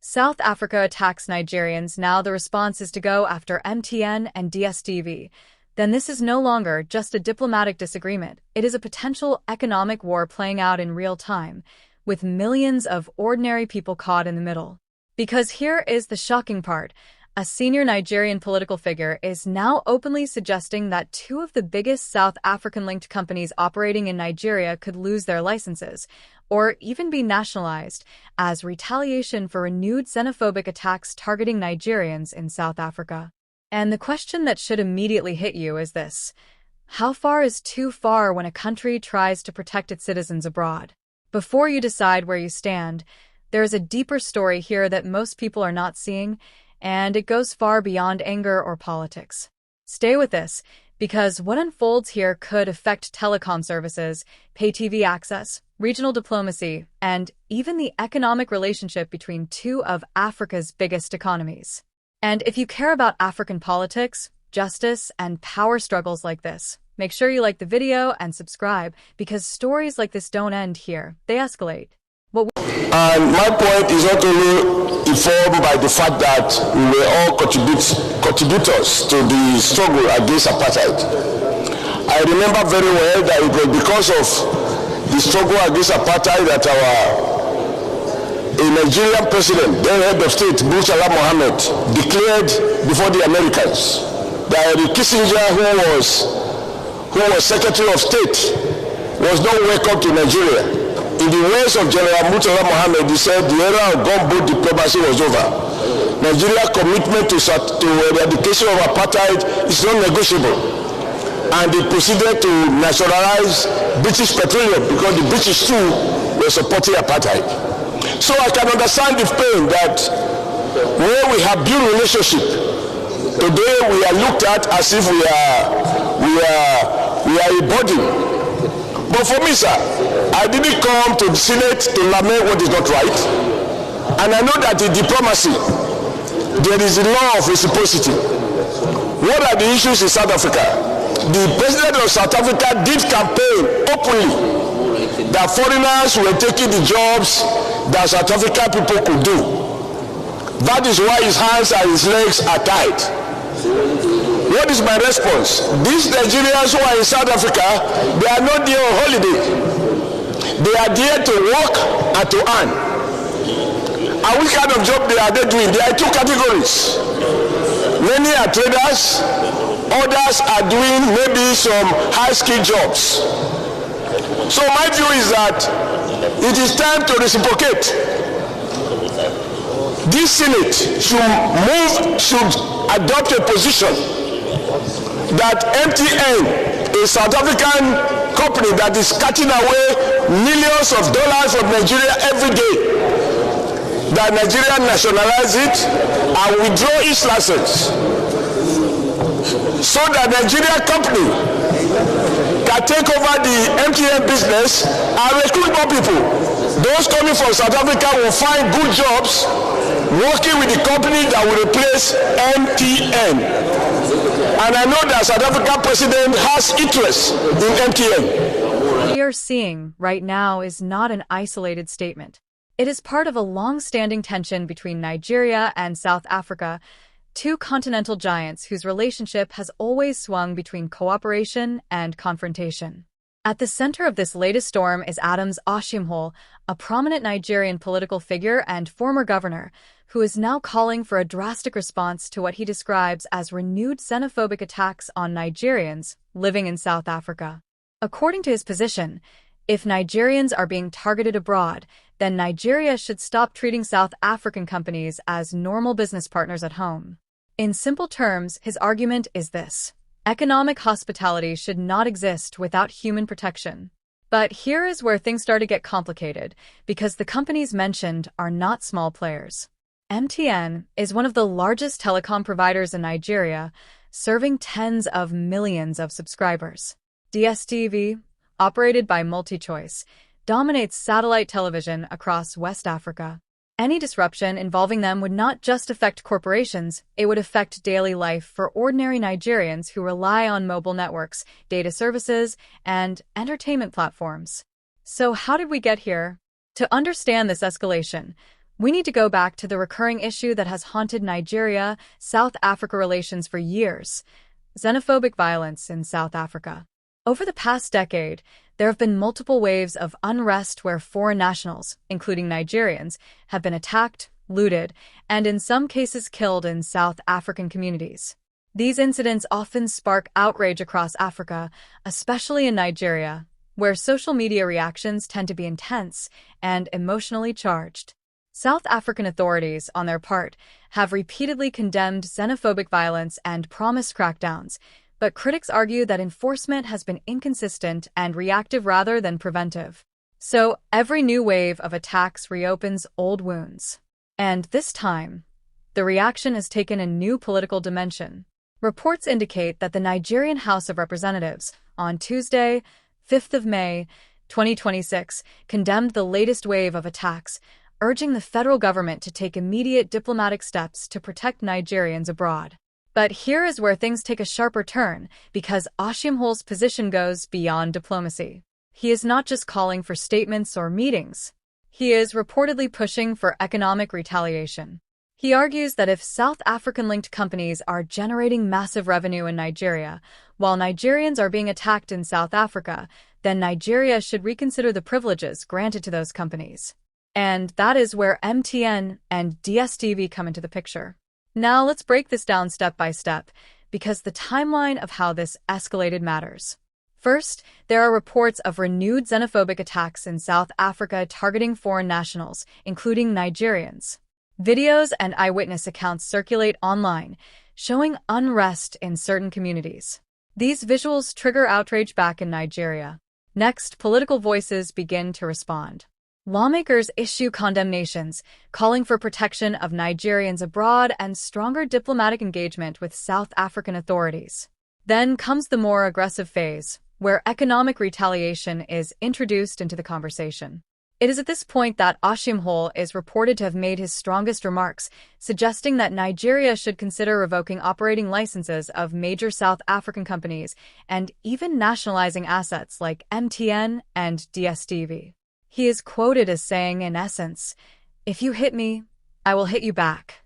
South Africa attacks Nigerians. Now the response is to go after MTN and DSTV. Then this is no longer just a diplomatic disagreement. It is a potential economic war playing out in real time, with millions of ordinary people caught in the middle. Because here is the shocking part. A senior Nigerian political figure is now openly suggesting that two of the biggest South African-linked companies operating in Nigeria could lose their licenses, or even be nationalized, as retaliation for renewed xenophobic attacks targeting Nigerians in South Africa. And the question that should immediately hit you is this: how far is too far when a country tries to protect its citizens abroad? Before you decide where you stand, there is a deeper story here that most people are not seeing, and it goes far beyond anger or politics. Stay with this, because what unfolds here could affect telecom services, pay TV access, regional diplomacy, and even the economic relationship between two of Africa's biggest economies. And if you care about African politics, justice, and power struggles like this, make sure you like the video and subscribe, because stories like this don't end here, they escalate. And my point is not only informed by the fact that we were all contributors to the struggle against apartheid. I remember very well that it was because of the struggle against apartheid that a Nigerian president, then head of state, Murtala Mohammed, declared before the Americans that Kissinger, who was Secretary of State, was not welcome to Nigeria. In the words of General Murtala Mohammed, he said the era of gunboat diplomacy was over. Nigeria's commitment to the eradication of apartheid is non-negotiable. And they proceeded to nationalize British petroleum because the British too were supporting apartheid. So I can understand the pain that where we have built relationship, today we are looked at as if we are a body. But for me, sir, I didn't come to the Senate to lament what is not right. And I know that in diplomacy, there is a law of reciprocity. What are the issues in South Africa? The president of South Africa did campaign openly that foreigners were taking the jobs that South African people could do. That is why his hands and his legs are tied. What is my response? These Nigerians who are in South Africa, they are not there on holiday. They are there to work and to earn. And which kind of job they are doing? There are two categories. Many are traders, others are doing maybe some high-skilled jobs. So my view is that it is time to reciprocate. This Senate should adopt a position that MTN, a South African company that is cutting away millions of dollars from Nigeria every day, that Nigeria nationalize it and withdraw its license, so that Nigerian company can take over the MTN business and recruit more people. Those coming from South Africa will find good jobs working with the company that will replace MTN. And I know that South African president has interest in MTN. What we are seeing right now is not an isolated statement. It is part of a long-standing tension between Nigeria and South Africa, two continental giants whose relationship has always swung between cooperation and confrontation. At the center of this latest storm is Adams Oshiomhole, a prominent Nigerian political figure and former governor, who is now calling for a drastic response to what he describes as renewed xenophobic attacks on Nigerians living in South Africa. According to his position, if Nigerians are being targeted abroad, then Nigeria should stop treating South African companies as normal business partners at home. In simple terms, his argument is this: economic hospitality should not exist without human protection. But here is where things start to get complicated, because the companies mentioned are not small players. MTN is one of the largest telecom providers in Nigeria, serving tens of millions of subscribers. DSTV, operated by MultiChoice, dominates satellite television across West Africa. Any disruption involving them would not just affect corporations, it would affect daily life for ordinary Nigerians who rely on mobile networks, data services, and entertainment platforms. So how did we get here? To understand this escalation, we need to go back to the recurring issue that has haunted Nigeria-South Africa relations for years: xenophobic violence in South Africa. Over the past decade, there have been multiple waves of unrest where foreign nationals, including Nigerians, have been attacked, looted, and in some cases killed in South African communities. These incidents often spark outrage across Africa, especially in Nigeria, where social media reactions tend to be intense and emotionally charged. South African authorities, on their part, have repeatedly condemned xenophobic violence and promised crackdowns, but critics argue that enforcement has been inconsistent and reactive rather than preventive. So, every new wave of attacks reopens old wounds. And this time, the reaction has taken a new political dimension. Reports indicate that the Nigerian House of Representatives, on Tuesday, 5th of May, 2026, condemned the latest wave of attacks, urging the federal government to take immediate diplomatic steps to protect Nigerians abroad. But here is where things take a sharper turn, because Oshiomhole's position goes beyond diplomacy. He is not just calling for statements or meetings. He is reportedly pushing for economic retaliation. He argues that if South African-linked companies are generating massive revenue in Nigeria, while Nigerians are being attacked in South Africa, then Nigeria should reconsider the privileges granted to those companies. And that is where MTN and DSTV come into the picture. Now let's break this down step by step, because the timeline of how this escalated matters. First, there are reports of renewed xenophobic attacks in South Africa targeting foreign nationals, including Nigerians. Videos and eyewitness accounts circulate online, showing unrest in certain communities. These visuals trigger outrage back in Nigeria. Next, political voices begin to respond. Lawmakers issue condemnations, calling for protection of Nigerians abroad and stronger diplomatic engagement with South African authorities. Then comes the more aggressive phase, where economic retaliation is introduced into the conversation. It is at this point that Oshiomhole is reported to have made his strongest remarks, suggesting that Nigeria should consider revoking operating licenses of major South African companies and even nationalizing assets like MTN and DSTV. He is quoted as saying, in essence, "If you hit me, I will hit you back."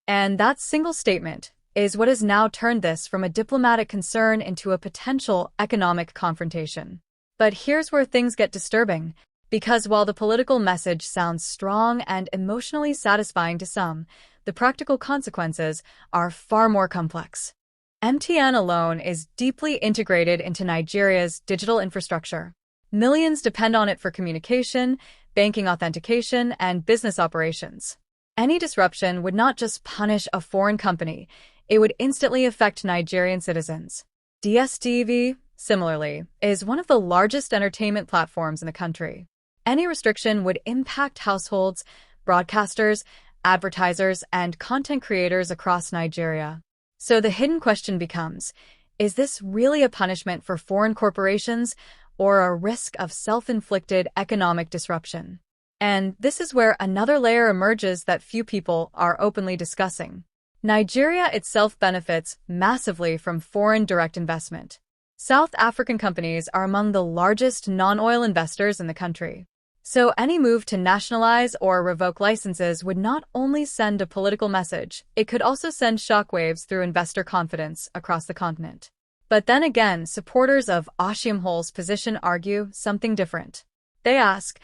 And that single statement is what has now turned this from a diplomatic concern into a potential economic confrontation. But here's where things get disturbing, because while the political message sounds strong and emotionally satisfying to some, the practical consequences are far more complex. MTN alone is deeply integrated into Nigeria's digital infrastructure. Millions depend on it for communication, banking authentication, and business operations. Any disruption would not just punish a foreign company, it would instantly affect Nigerian citizens. DSTV, similarly, is one of the largest entertainment platforms in the country. Any restriction would impact households, broadcasters, advertisers, and content creators across Nigeria. So the hidden question becomes, is this really a punishment for foreign corporations, or a risk of self-inflicted economic disruption? And this is where another layer emerges that few people are openly discussing. Nigeria itself benefits massively from foreign direct investment. South African companies are among the largest non-oil investors in the country. So any move to nationalize or revoke licenses would not only send a political message, it could also send shockwaves through investor confidence across the continent. But then again, supporters of Oshiomhole's position argue something different. They ask,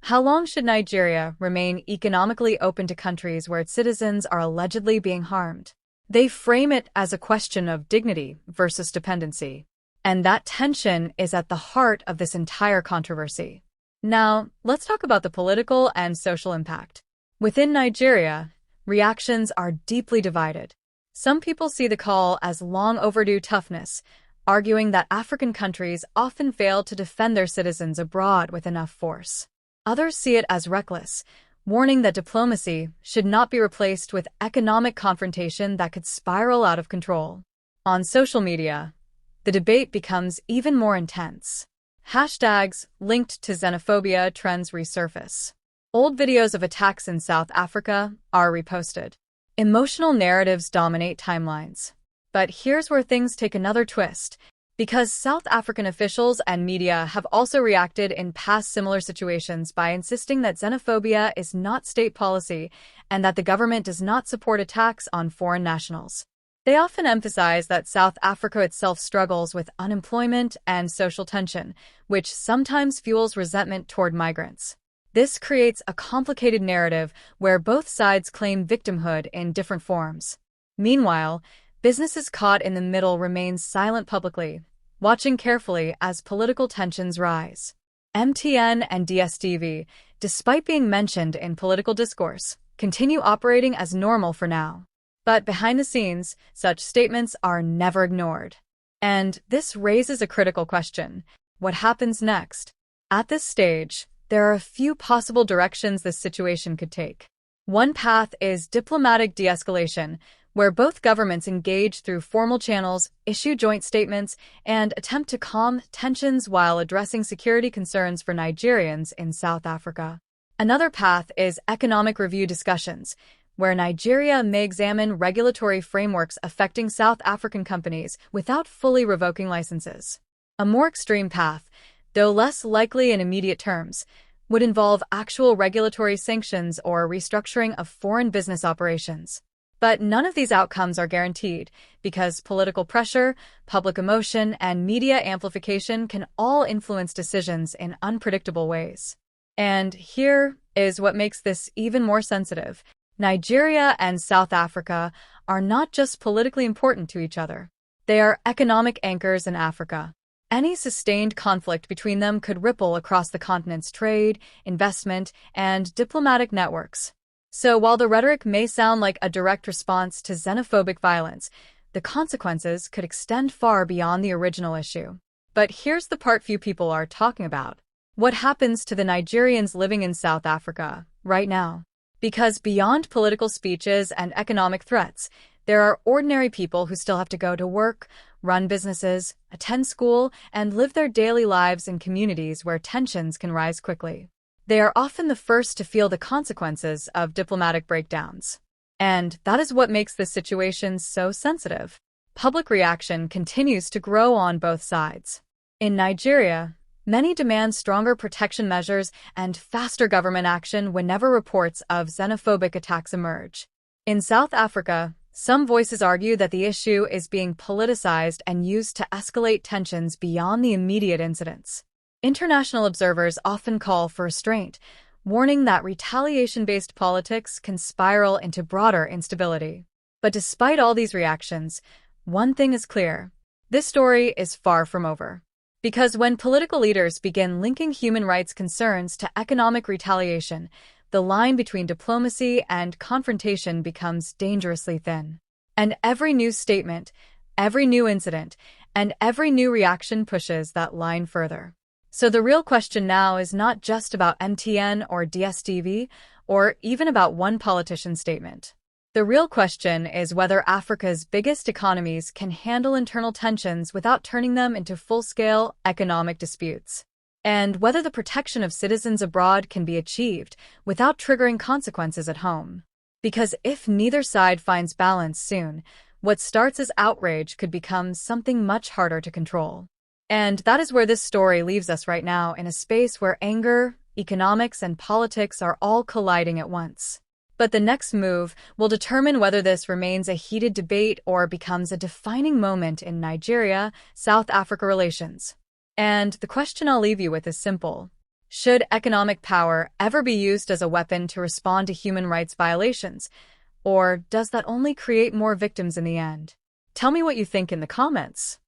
how long should Nigeria remain economically open to countries where its citizens are allegedly being harmed? They frame it as a question of dignity versus dependency. And that tension is at the heart of this entire controversy. Now, let's talk about the political and social impact. Within Nigeria, reactions are deeply divided. Some people see the call as long overdue toughness, arguing that African countries often fail to defend their citizens abroad with enough force. Others see it as reckless, warning that diplomacy should not be replaced with economic confrontation that could spiral out of control. On social media, the debate becomes even more intense. Hashtags linked to xenophobia trends resurface. Old videos of attacks in South Africa are reposted. Emotional narratives dominate timelines. But here's where things take another twist, Because South African officials and media have also reacted in past similar situations by insisting that xenophobia is not state policy and that the government does not support attacks on foreign nationals. They often emphasize that South Africa itself struggles with unemployment and social tension, which sometimes fuels resentment toward migrants. This creates a complicated narrative where both sides claim victimhood in different forms. Meanwhile, businesses caught in the middle remain silent publicly, watching carefully as political tensions rise. MTN and DSTV, despite being mentioned in political discourse, continue operating as normal for now. But behind the scenes, such statements are never ignored. And this raises a critical question. What happens next? At this stage, there are a few possible directions this situation could take. One path is diplomatic de-escalation, where both governments engage through formal channels, issue joint statements, and attempt to calm tensions while addressing security concerns for Nigerians in South Africa. Another path is economic review discussions, where Nigeria may examine regulatory frameworks affecting South African companies without fully revoking licenses. A more extreme path, though less likely in immediate terms, would involve actual regulatory sanctions or restructuring of foreign business operations. But none of these outcomes are guaranteed, because political pressure, public emotion, and media amplification can all influence decisions in unpredictable ways. And here is what makes this even more sensitive. Nigeria and South Africa are not just politically important to each other. They are economic anchors in Africa. Any sustained conflict between them could ripple across the continent's trade, investment, and diplomatic networks. So while the rhetoric may sound like a direct response to xenophobic violence, the consequences could extend far beyond the original issue. But here's the part few people are talking about. What happens to the Nigerians living in South Africa right now? Because beyond political speeches and economic threats, there are ordinary people who still have to go to work, run businesses, attend school, and live their daily lives in communities where tensions can rise quickly. They are often the first to feel the consequences of diplomatic breakdowns. And that is what makes this situation so sensitive. Public reaction continues to grow on both sides. In Nigeria, many demand stronger protection measures and faster government action whenever reports of xenophobic attacks emerge. In South Africa, some voices argue that the issue is being politicized and used to escalate tensions beyond the immediate incidents. International observers often call for restraint, warning that retaliation-based politics can spiral into broader instability. But despite all these reactions, one thing is clear. This story is far from over. Because when political leaders begin linking human rights concerns to economic retaliation, the line between diplomacy and confrontation becomes dangerously thin. And every new statement, every new incident, and every new reaction pushes that line further. So the real question now is not just about MTN or DSTV, or even about one politician's statement. The real question is whether Africa's biggest economies can handle internal tensions without turning them into full-scale economic disputes. And whether the protection of citizens abroad can be achieved without triggering consequences at home. Because if neither side finds balance soon, what starts as outrage could become something much harder to control. And that is where this story leaves us right now, in a space where anger, economics, and politics are all colliding at once. But the next move will determine whether this remains a heated debate or becomes a defining moment in Nigeria-South Africa relations. And the question I'll leave you with is simple. Should economic power ever be used as a weapon to respond to human rights violations? Or does that only create more victims in the end? Tell me what you think in the comments.